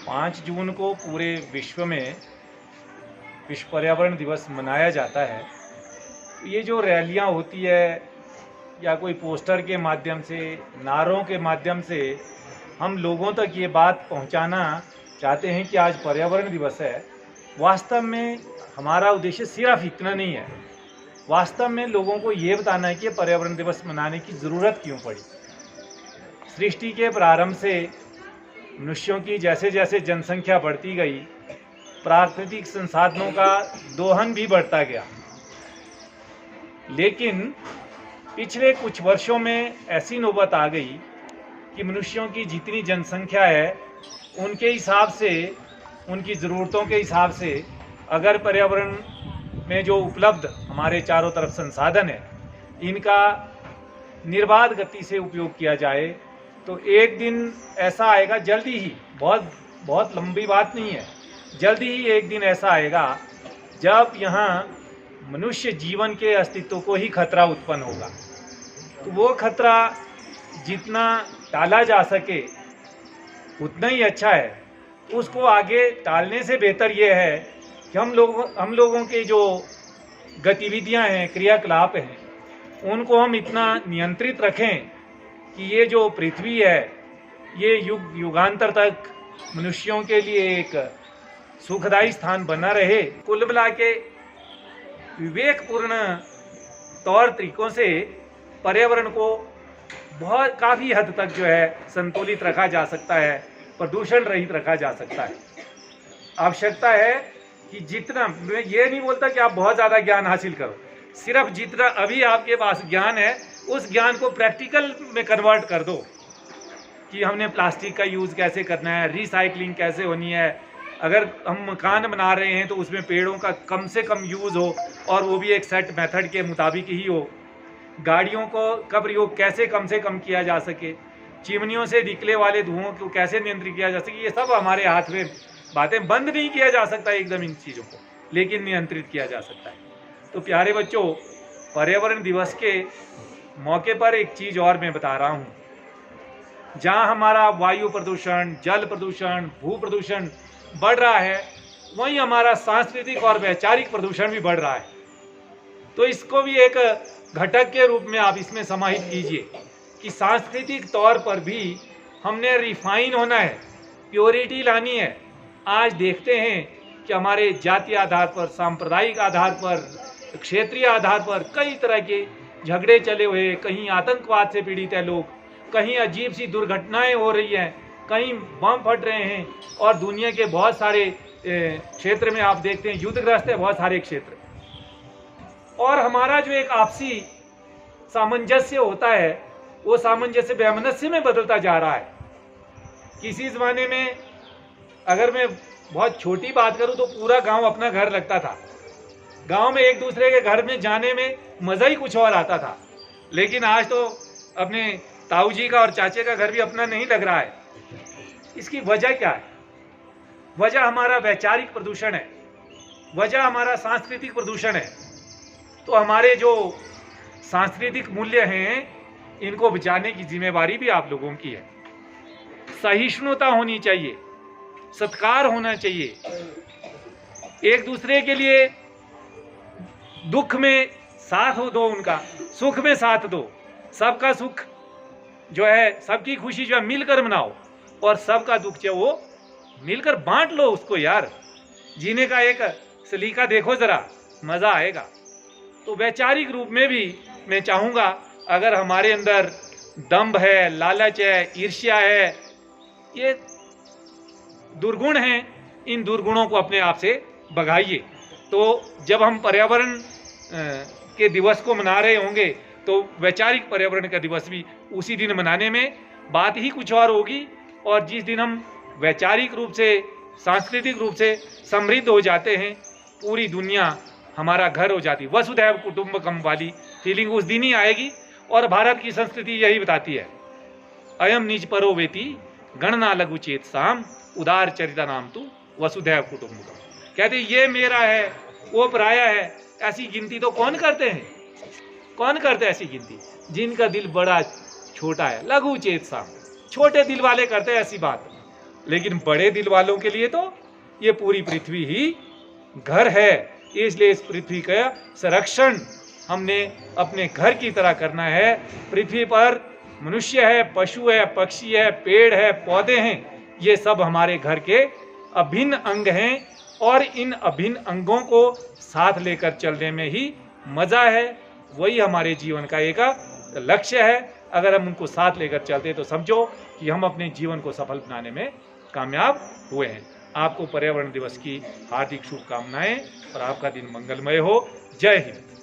5 जून को पूरे विश्व में विश्व पर्यावरण दिवस मनाया जाता है। ये जो रैलियां होती है या कोई पोस्टर के माध्यम से, नारों के माध्यम से हम लोगों तक ये बात पहुंचाना चाहते हैं कि आज पर्यावरण दिवस है। वास्तव में हमारा उद्देश्य सिर्फ इतना नहीं है। वास्तव में लोगों को ये बताना है कि पर्यावरण दिवस मनाने की ज़रूरत क्यों पड़ी। सृष्टि के प्रारंभ से मनुष्यों की जैसे जैसे जनसंख्या बढ़ती गई, प्राकृतिक संसाधनों का दोहन भी बढ़ता गया। लेकिन पिछले कुछ वर्षों में ऐसी नौबत आ गई कि मनुष्यों की जितनी जनसंख्या है उनके हिसाब से, उनकी ज़रूरतों के हिसाब से अगर पर्यावरण में जो उपलब्ध हमारे चारों तरफ संसाधन है इनका निर्बाध गति से उपयोग किया जाए तो एक दिन ऐसा आएगा, जल्दी ही, बहुत लंबी बात नहीं है, जल्दी ही एक दिन ऐसा आएगा जब यहाँ मनुष्य जीवन के अस्तित्व को ही खतरा उत्पन्न होगा। तो वो खतरा जितना टाला जा सके उतना ही अच्छा है। उसको आगे टालने से बेहतर ये है कि हम लोगों के जो गतिविधियां हैं, क्रियाकलाप हैं, उनको हम इतना नियंत्रित रखें कि ये जो पृथ्वी है ये युग युगांतर तक मनुष्यों के लिए एक सुखदायी स्थान बना रहे। कुल मिला के विवेकपूर्ण तौर तरीकों से पर्यावरण को काफ़ी हद तक जो है संतुलित रखा जा सकता है, प्रदूषण रहित रखा जा सकता है। आवश्यकता है कि जितना, मैं ये नहीं बोलता कि आप बहुत ज़्यादा ज्ञान हासिल करो, सिर्फ जितना अभी आपके पास ज्ञान है उस ज्ञान को प्रैक्टिकल में कन्वर्ट कर दो कि हमने प्लास्टिक का यूज़ कैसे करना है, रिसाइकलिंग कैसे होनी है। अगर हम मकान बना रहे हैं तो उसमें पेड़ों का कम से कम यूज़ हो और वो भी एक सेट मेथड के मुताबिक ही हो। गाड़ियों का प्रयोग कैसे कम से कम किया जा सके, चिमनियों से निकले वाले धुओं को कैसे नियंत्रित किया जा सके, ये सब हमारे हाथ में बातें। बंद नहीं किया जा सकता एकदम इन चीज़ों को, लेकिन नियंत्रित किया जा सकता है। तो प्यारे बच्चों, पर्यावरण दिवस के मौके पर एक चीज़ और मैं बता रहा हूँ। जहाँ हमारा वायु प्रदूषण, जल प्रदूषण, भू प्रदूषण बढ़ रहा है, वहीं हमारा सांस्कृतिक और वैचारिक प्रदूषण भी बढ़ रहा है। तो इसको भी एक घटक के रूप में आप इसमें समाहित कीजिए कि सांस्कृतिक तौर पर भी हमने रिफाइन होना है, प्योरिटी लानी है। आज देखते हैं कि हमारे जातीय आधार पर, सांप्रदायिक आधार पर, क्षेत्रीय आधार पर कई तरह के झगड़े चले हुए, कहीं आतंकवाद से पीड़ित है लोग, कहीं अजीब सी दुर्घटनाएं हो रही हैं, कहीं बम फट रहे हैं और दुनिया के बहुत सारे क्षेत्र में आप देखते हैं युद्धग्रस्त है बहुत सारे क्षेत्र। और हमारा जो एक आपसी सामंजस्य होता है वो सामंजस्य वैमनस्य में बदलता जा रहा है। किसी ज़माने में अगर मैं बहुत छोटी बात करूं तो पूरा गांव अपना घर लगता था। गांव में एक दूसरे के घर में जाने में मज़ा ही कुछ और आता था। लेकिन आज तो अपने ताऊ जी का और चाचे का घर भी अपना नहीं लग रहा है। इसकी वजह क्या है? वजह हमारा वैचारिक प्रदूषण है, वजह हमारा सांस्कृतिक प्रदूषण है। तो हमारे जो सांस्कृतिक मूल्य हैं इनको बचाने की जिम्मेवारी भी आप लोगों की है। सहिष्णुता होनी चाहिए, सत्कार होना चाहिए, एक दूसरे के लिए दुख में साथ दो, उनका सुख में साथ दो। सबका सुख जो है, सबकी खुशी जो है मिलकर मनाओ और सबका दुख जो वो मिलकर बांट लो उसको। यार, जीने का एक सलीका देखो जरा, मज़ा आएगा। तो वैचारिक रूप में भी मैं चाहूँगा, अगर हमारे अंदर दंभ है, लालच है, ईर्ष्या है, ये दुर्गुण हैं, इन दुर्गुणों को अपने आप से भगाइए। तो जब हम पर्यावरण के दिवस को मना रहे होंगे तो वैचारिक पर्यावरण का दिवस भी उसी दिन मनाने में बात ही कुछ और होगी। और जिस दिन हम वैचारिक रूप से, सांस्कृतिक रूप से समृद्ध हो जाते हैं, पूरी दुनिया हमारा घर हो जाती, वसुधैव कुटुंबकम वाली फीलिंग उस दिन ही आएगी। और भारत की संस्कृति यही बताती है, अयम निज परो वेति गणना लघु चेत साम उदार चरिता नाम तू वसुधैव कुटुंबकम। कहते ये मेरा है वो पराया है, ऐसी गिनती तो कौन करते हैं? कौन करते ऐसी गिनती? जिनका दिल बड़ा छोटा है, लघु चेत साम, छोटे दिल वाले करते हैं ऐसी बात। लेकिन बड़े दिल वालों के लिए तो ये पूरी पृथ्वी ही घर है। इसलिए इस पृथ्वी का संरक्षण हमने अपने घर की तरह करना है। पृथ्वी पर मनुष्य है, पशु है, पक्षी है, पेड़ है, पौधे हैं, ये सब हमारे घर के अभिन्न अंग हैं और इन अभिन्न अंगों को साथ लेकर चलने में ही मजा है। वही हमारे जीवन का एक लक्ष्य है। अगर हम उनको साथ लेकर चलते तो समझो कि हम अपने जीवन को सफल बनाने में कामयाब हुए हैं। आपको पर्यावरण दिवस की हार्दिक शुभकामनाएं और आपका दिन मंगलमय हो। जय हिंद।